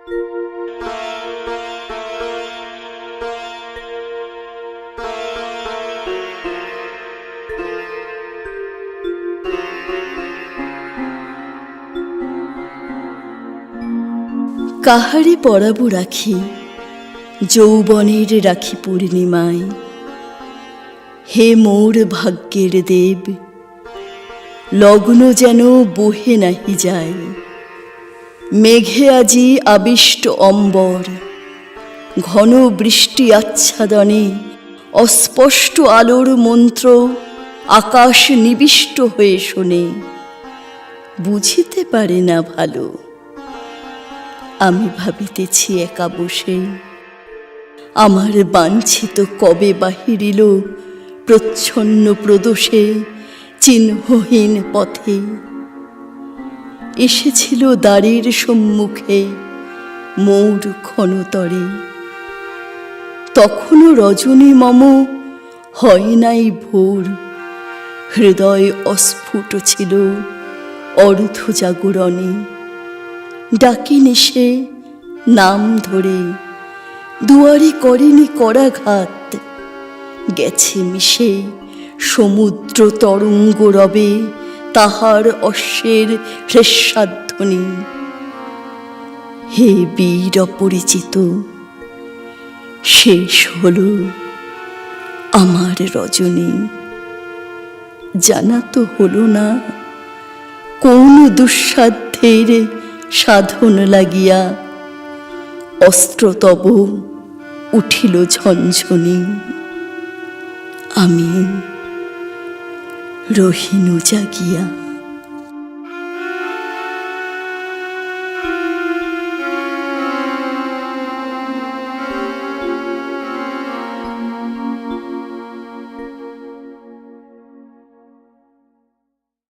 কাহারে পরাবো রাখি যৌবনের রাখি পূর্ণিমায়, হে মোর ভাগ্যের দেব, লগ্ন যেন বহে নাহি যায়। মেঘে আজি আবিষ্ট অম্বর, ঘন বৃষ্টি আচ্ছাদনে অস্পষ্ট আলোর মন্ত্র আকাশ নিবিষ্ট হয়ে শোনে। বুঝিতে পারে না ভালো, আমি ভাবিতেছি একা বসে, আমার বাঞ্ছিত কবে বাহিরিল প্রচ্ছন্ন প্রদোষে চিহ্নহীন পথে। এসেছিল দ্বারের সম্মুখে মোর ক্ষণতরে, তখনও রজনী মম হয় নাই ভোর। হৃদয় অস্ফুট ছিল অর্ধ জাগরণে, ডাকিনি সে নাম ধরে, দুয়ারে করেনি করাঘাত। গেছে মিশে সমুদ্র তরঙ্গ রবে তাহার অশ্বের হ্রেস্বাধ্বনি। হে বীর অপরিচিত, শেষ হলো আমার রজনী। জানা তো হলো না কোন দুঃসাধ্যের সাধন লাগিয়া অস্ত্র তব উঠিল ঝনঝনি। আমি রহিনু জাগিয়া।